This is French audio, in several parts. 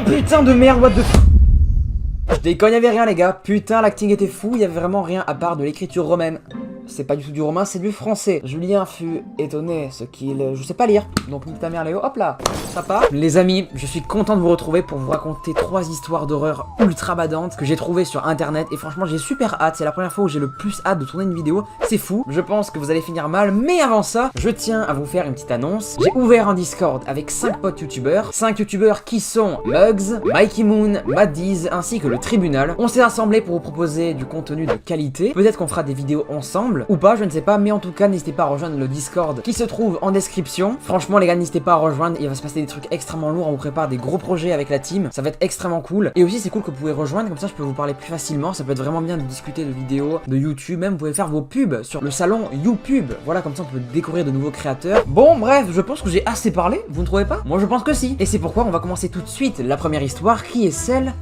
putain de merde, what the f... Je déconne, y'avait rien les gars, putain l'acting était fou, il y avait vraiment rien à part de l'écriture romaine. C'est pas du tout du romain, c'est du français. Julien fut étonné, ce qu'il... je sais pas lire. Donc nique ta mère Léo, hop là, sympa. Les amis, je suis content de vous retrouver pour vous raconter 3 histoires d'horreur ultra badantes que j'ai trouvées sur internet. Et franchement j'ai super hâte, c'est la première fois où j'ai le plus hâte de tourner une vidéo. C'est fou, je pense que vous allez finir mal. Mais avant ça, je tiens à vous faire une petite annonce. J'ai ouvert un Discord avec 5 potes youtubeurs. 5 youtubeurs qui sont Mugs, Mikey Moon, Maddiz ainsi que le Tribunal. On s'est rassemblés pour vous proposer du contenu de qualité. Peut-être qu'on fera des vidéos ensemble ou pas, je ne sais pas, mais en tout cas n'hésitez pas à rejoindre le Discord qui se trouve en description. Franchement les gars, n'hésitez pas à rejoindre, il va se passer des trucs extrêmement lourds, on vous prépare des gros projets avec la team, ça va être extrêmement cool. Et aussi c'est cool que vous pouvez rejoindre, comme ça je peux vous parler plus facilement, ça peut être vraiment bien de discuter de vidéos, de YouTube, même vous pouvez faire vos pubs sur le salon YouPub, voilà, comme ça on peut découvrir de nouveaux créateurs. Bon bref, je pense que j'ai assez parlé, vous ne trouvez pas? Moi je pense que si. Et c'est pourquoi on va commencer tout de suite la première histoire qui est celle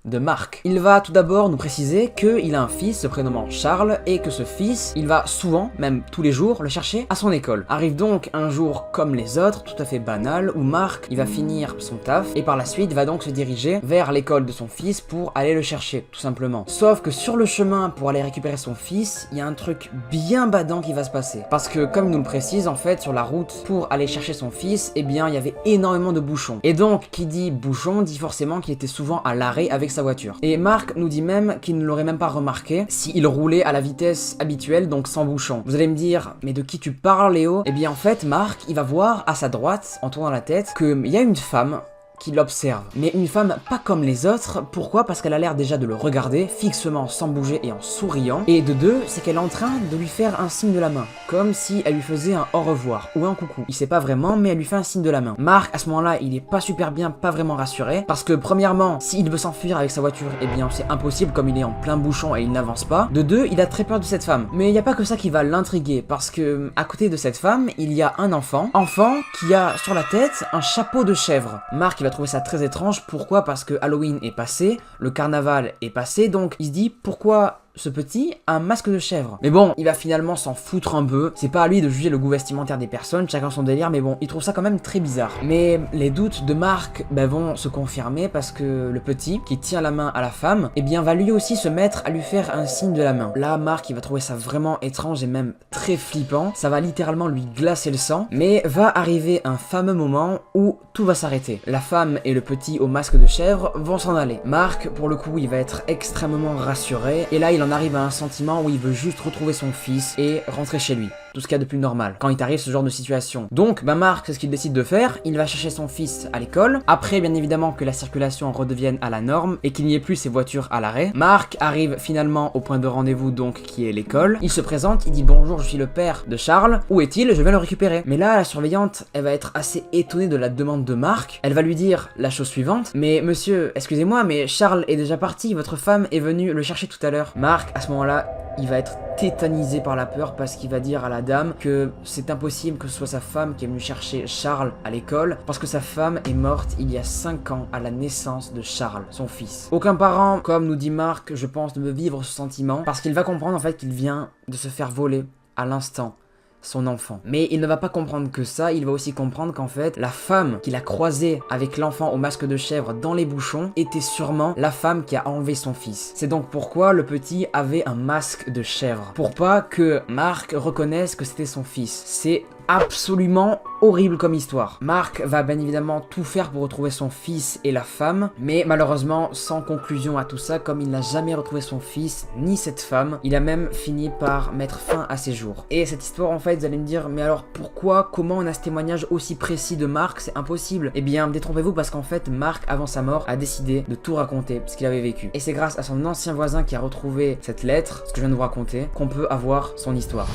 de Marc. Il va tout d'abord nous préciser qu'il a un fils se prénommant Charles et que ce fils, il va souvent, même tous les jours, le chercher à son école. Arrive donc un jour comme les autres, tout à fait banal, où Marc, il va finir son taf et par la suite va donc se diriger vers l'école de son fils pour aller le chercher, tout simplement. Sauf que sur le chemin pour aller récupérer son fils, il y a un truc bien badant qui va se passer. Parce que comme il nous le précise, en fait, sur la route pour aller chercher son fils, eh bien, il y avait énormément de bouchons. Et donc, qui dit bouchon, dit forcément qu'il était souvent à l'arrêt avec sa voiture. Et Marc nous dit même qu'il ne l'aurait même pas remarqué s'il roulait à la vitesse habituelle, donc sans bouchon. Vous allez me dire, mais de qui tu parles Léo? Eh bien en fait, Marc, il va voir à sa droite, en tournant la tête, qu'il y a une femme qui l'observe. Mais une femme pas comme les autres. Pourquoi? Parce qu'elle a l'air déjà de le regarder fixement, sans bouger et en souriant. Et de deux, c'est qu'elle est en train de lui faire un signe de la main. Comme si elle lui faisait un au revoir ou un coucou. Il sait pas vraiment, mais elle lui fait un signe de la main. Marc, à ce moment-là, il est pas super bien, pas vraiment rassuré. Parce que premièrement, s'il veut s'enfuir avec sa voiture, eh bien c'est impossible comme il est en plein bouchon et il n'avance pas. De deux, il a très peur de cette femme. Mais il n'y a pas que ça qui va l'intriguer. Parce que à côté de cette femme, il y a un enfant. Enfant qui a sur la tête un chapeau de chèvre. Marc, il a trouvé ça très étrange. Pourquoi? Parce que Halloween est passé, le carnaval est passé, donc il se dit pourquoi ce petit a un masque de chèvre. Mais bon, il va finalement s'en foutre un peu. C'est pas à lui de juger le goût vestimentaire des personnes, chacun son délire, mais bon, il trouve ça quand même très bizarre. Mais les doutes de Marc vont se confirmer parce que le petit, qui tient la main à la femme, eh bien va lui aussi se mettre à lui faire un signe de la main. Là, Marc, il va trouver ça vraiment étrange et même très flippant. Ça va littéralement lui glacer le sang. Mais va arriver un fameux moment où tout va s'arrêter. La femme et le petit au masque de chèvre vont s'en aller. Marc, pour le coup, il va être extrêmement rassuré. Et là, il en arrive à un sentiment où il veut juste retrouver son fils et rentrer chez lui. Tout ce qu'il y a de plus normal quand il t'arrive ce genre de situation. Donc, Marc, c'est ce qu'il décide de faire. Il va chercher son fils à l'école. Après, bien évidemment, que la circulation redevienne à la norme et qu'il n'y ait plus ces voitures à l'arrêt. Marc arrive finalement au point de rendez-vous, donc, qui est l'école. Il se présente, il dit bonjour, je suis le père de Charles. Où est-il? Je viens le récupérer. Mais là, la surveillante, elle va être assez étonnée de la demande de Marc. Elle va lui dire la chose suivante. Mais monsieur, excusez-moi, mais Charles est déjà parti. Votre femme est venue le chercher tout à l'heure. Marc, à ce moment-là, il va être tétanisé par la peur parce qu'il va dire à la dame que c'est impossible que ce soit sa femme qui est venue chercher Charles à l'école parce que sa femme est morte il y a 5 ans à la naissance de Charles, son fils. Aucun parent, comme nous dit Marc, je pense, ne veut vivre ce sentiment parce qu'il va comprendre en fait qu'il vient de se faire voler à l'instant son enfant. Mais il ne va pas comprendre que ça, il va aussi comprendre qu'en fait, la femme qu'il a croisée avec l'enfant au masque de chèvre dans les bouchons était sûrement la femme qui a enlevé son fils. C'est donc pourquoi le petit avait un masque de chèvre. Pour pas que Marc reconnaisse que c'était son fils. C'est absolument horrible comme histoire. Marc va bien évidemment tout faire pour retrouver son fils et la femme, mais malheureusement sans conclusion à tout ça, comme il n'a jamais retrouvé son fils ni cette femme, il a même fini par mettre fin à ses jours. Et cette histoire en fait, vous allez me dire, mais alors pourquoi, comment on a ce témoignage aussi précis de Marc? C'est impossible. Eh bien détrompez-vous parce qu'en fait Marc avant sa mort a décidé de tout raconter ce qu'il avait vécu. Et c'est grâce à son ancien voisin qui a retrouvé cette lettre, ce que je viens de vous raconter, qu'on peut avoir son histoire.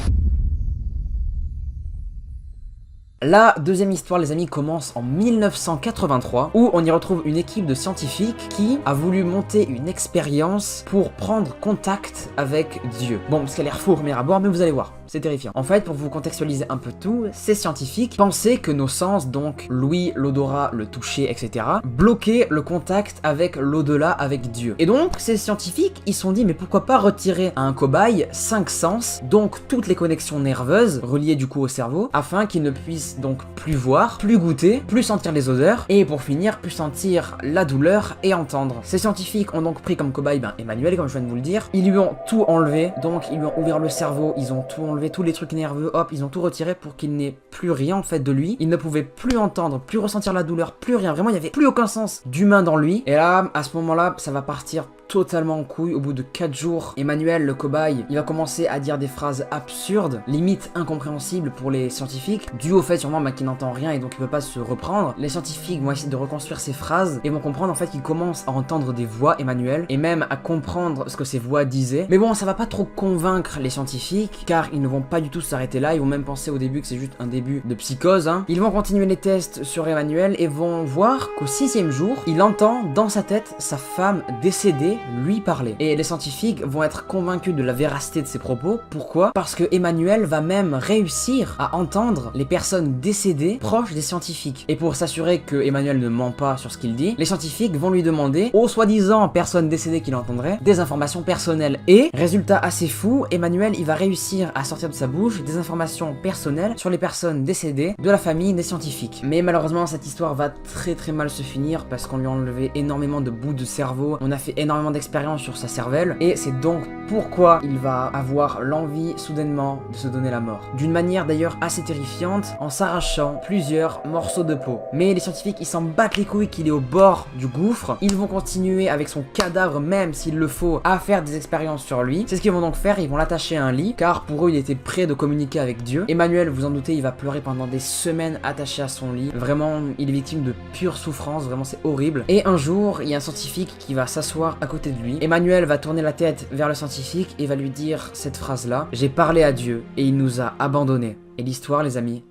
La deuxième histoire, les amis, commence en 1983 où on y retrouve une équipe de scientifiques qui a voulu monter une expérience pour prendre contact avec Dieu. Bon, ce qui a l'air faux au premier abord, mais vous allez voir. c'est terrifiant. En fait, pour vous contextualiser un peu tout, ces scientifiques pensaient que nos sens, donc l'ouïe, l'odorat, le toucher, etc., bloquaient le contact avec l'au-delà, avec Dieu. Et donc, ces scientifiques, ils se sont dit, mais pourquoi pas retirer à un cobaye 5 sens, donc toutes les connexions nerveuses, reliées du coup au cerveau, afin qu'il ne puisse donc plus voir, plus goûter, plus sentir les odeurs, et pour finir, plus sentir la douleur et entendre. Ces scientifiques ont donc pris comme cobaye Emmanuel, comme je viens de vous le dire. Ils lui ont tout enlevé, donc ils lui ont ouvert le cerveau, ils ont tout enlevé, tous les trucs nerveux, hop, ils ont tout retiré pour qu'il n'ait plus rien en fait de lui. Il ne pouvait plus entendre, plus ressentir la douleur, plus rien. Vraiment, il n'y avait plus aucun sens d'humain dans lui. Et là, à ce moment-là, ça va partir totalement en couille. Au bout de 4 jours, Emmanuel, le cobaye, il va commencer à dire des phrases absurdes, limite incompréhensibles pour les scientifiques, dû au fait sûrement qu'il n'entend rien et donc il peut pas se reprendre. Les scientifiques vont essayer de reconstruire ces phrases et vont comprendre en fait qu'il commence à entendre des voix, Emmanuel, et même à comprendre ce que ces voix disaient. Mais bon, ça va pas trop convaincre les scientifiques, car ils ne vont pas du tout s'arrêter là. Ils vont même penser au début que c'est juste un début de psychose, hein. Ils vont continuer les tests sur Emmanuel et vont voir qu'au 6e jour, il entend dans sa tête sa femme décédée lui parler. Et les scientifiques vont être convaincus de la véracité de ses propos. Pourquoi? Parce que Emmanuel va même réussir à entendre les personnes décédées proches des scientifiques. Et pour s'assurer que Emmanuel ne ment pas sur ce qu'il dit, les scientifiques vont lui demander aux soi-disant personnes décédées qu'il entendrait des informations personnelles. Et, résultat assez fou, Emmanuel il va réussir à sortir de sa bouche des informations personnelles sur les personnes décédées de la famille des scientifiques. Mais malheureusement cette histoire va très mal se finir parce qu'on lui a enlevé énormément de bouts de cerveau, on a fait énormément d'expérience sur sa cervelle et c'est donc pourquoi il va avoir l'envie soudainement de se donner la mort. D'une manière d'ailleurs assez terrifiante, en s'arrachant plusieurs morceaux de peau. Mais les scientifiques ils s'en battent les couilles qu'il est au bord du gouffre, ils vont continuer avec son cadavre même s'il le faut à faire des expériences sur lui. C'est ce qu'ils vont donc faire, ils vont l'attacher à un lit car pour eux il était prêt de communiquer avec Dieu. Emmanuel, vous en doutez, il va pleurer pendant des semaines attaché à son lit. Vraiment, il est victime de pure souffrance, vraiment c'est horrible. Et un jour, il y a un scientifique qui va s'asseoir à côté de lui. Emmanuel va tourner la tête vers le scientifique et va lui dire cette phrase-là: j'ai parlé à Dieu et il nous a abandonnés. Et l'histoire, les amis,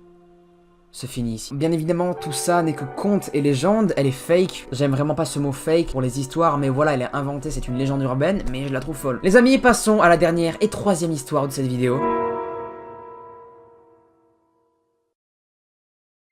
se finit ici. Bien évidemment, tout ça n'est que conte et légende, elle est fake. J'aime vraiment pas ce mot fake pour les histoires, mais voilà, elle est inventée, c'est une légende urbaine, mais je la trouve folle. Les amis, passons à la dernière et troisième histoire de cette vidéo.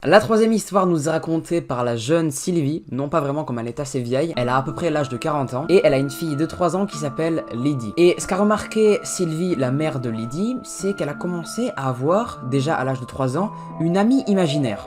La troisième histoire nous est racontée par la jeune Sylvie, non pas vraiment comme elle est assez vieille, elle a à peu près l'âge de 40 ans, et elle a une fille de 3 ans qui s'appelle Lydie. Et ce qu'a remarqué Sylvie, la mère de Lydie, c'est qu'elle a commencé à avoir, déjà à l'âge de 3 ans, une amie imaginaire.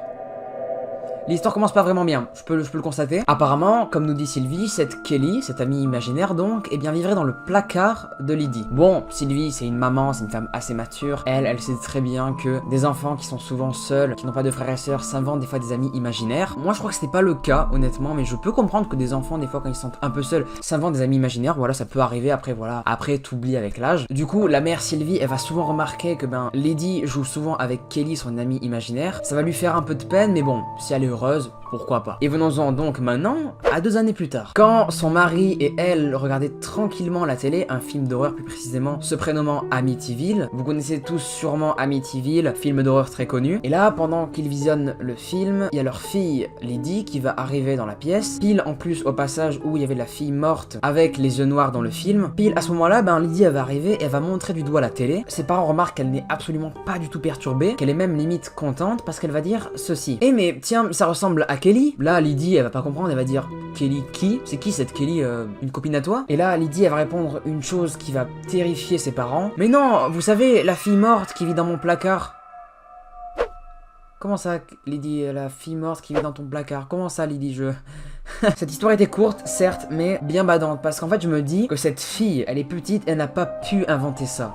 L'histoire commence pas vraiment bien, je peux le constater. Apparemment, comme nous dit Sylvie, cette Kelly, cette amie imaginaire donc, eh bien vivrait dans le placard de Lydie. Bon, Sylvie, c'est une maman, c'est une femme assez mature. Elle sait très bien que des enfants qui sont souvent seuls, qui n'ont pas de frères et sœurs, s'inventent des fois des amis imaginaires. Moi, je crois que c'était pas le cas, honnêtement, mais je peux comprendre que des enfants, des fois, quand ils sont un peu seuls, s'inventent des amis imaginaires. Voilà, ça peut arriver après, voilà. Après, t'oublies avec l'âge. Du coup, la mère Sylvie, elle va souvent remarquer que, Lydie joue souvent avec Kelly, son amie imaginaire. Ça va lui faire un peu de peine, mais bon, si elle est heureuse, pourquoi pas. Et venons-en donc maintenant à 2 années plus tard. Quand son mari et elle regardaient tranquillement la télé, un film d'horreur plus précisément, se prénommant Amityville. Vous connaissez tous sûrement Amityville, film d'horreur très connu. Et là, pendant qu'ils visionnent le film, il y a leur fille Lydie qui va arriver dans la pièce, pile en plus au passage où il y avait la fille morte avec les yeux noirs dans le film. Pile à ce moment-là, Lydie elle va arriver et elle va montrer du doigt la télé. Ses parents remarquent qu'elle n'est absolument pas du tout perturbée, qu'elle est même limite contente parce qu'elle va dire ceci: eh mais tiens, ça ressemble à Kelly. Là, Lydie, elle va pas comprendre, elle va dire: Kelly qui? C'est qui cette Kelly? Une copine à toi? Et là, Lydie, elle va répondre une chose qui va terrifier ses parents: mais non, vous savez, la fille morte qui vit dans mon placard. Comment ça, Lydie, la fille morte qui vit dans ton placard? Comment ça, Lydie, Cette histoire était courte, certes, mais bien badante, parce qu'en fait, je me dis que cette fille, elle est petite, elle n'a pas pu inventer ça.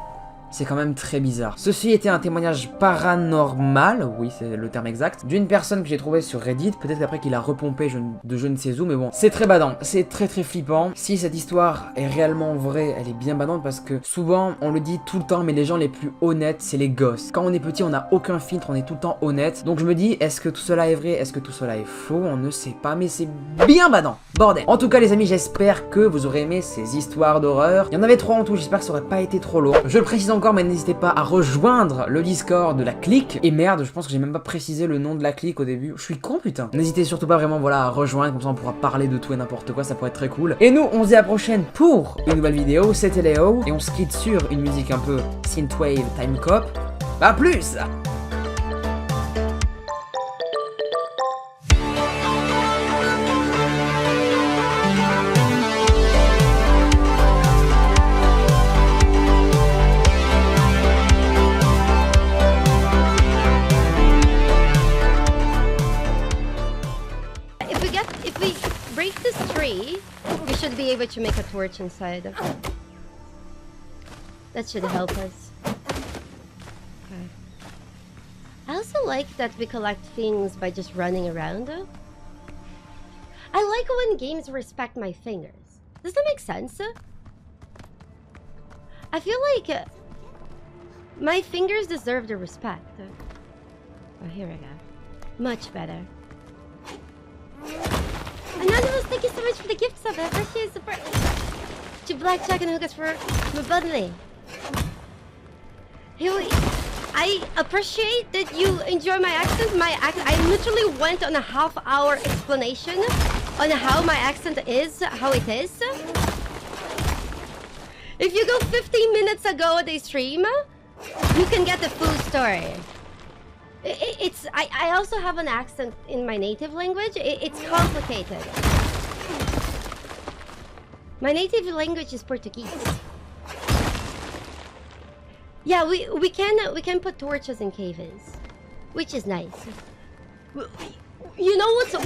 C'est quand même très bizarre. Ceci était un témoignage paranormal, oui c'est le terme exact, d'une personne que j'ai trouvé sur Reddit, peut-être après qu'il a repompé de je ne sais où, mais bon, c'est très badant, c'est très flippant. Si cette histoire est réellement vraie, elle est bien badante parce que souvent, on le dit tout le temps, mais les gens les plus honnêtes, c'est les gosses. Quand on est petit, on n'a aucun filtre, on est tout le temps honnête. Donc je me dis, est-ce que tout cela est vrai, est-ce que tout cela est faux? On ne sait pas, mais c'est bien badant, bordel. En tout cas les amis, j'espère que vous aurez aimé ces histoires d'horreur. Il y en avait 3 en tout, j'espère que ça aurait pas été trop lourd. Je le précise encore, mais n'hésitez pas à rejoindre le Discord de la clique. Et merde, je pense que j'ai même pas précisé le nom de la clique au début. Je suis con, putain. N'hésitez surtout pas vraiment, voilà, à rejoindre, comme ça on pourra parler de tout et n'importe quoi, ça pourrait être très cool. Et nous, on se dit à la prochaine pour une nouvelle vidéo. C'était Léo, et on se quitte sur une musique un peu synthwave time cop. À plus. If we break this tree, we should be able to make a torch inside. That should help us. Okay. I also like that we collect things by just running around. I like when games respect my fingers. Does that make sense? I feel like my fingers deserve the respect. Oh, here we go. Much better. Anonymous, thank you so much for the gift sub. I appreciate the support. To Blackjack and Hookahs for my buddy. I appreciate that you enjoy my accent. I literally went on a half-hour explanation on how my accent is, how it is. If you go 15 minutes ago at the stream, you can get the full story. I also have an accent in my native language. It's complicated. My native language is Portuguese. Yeah, we can put torches in caves, which is nice. You know what's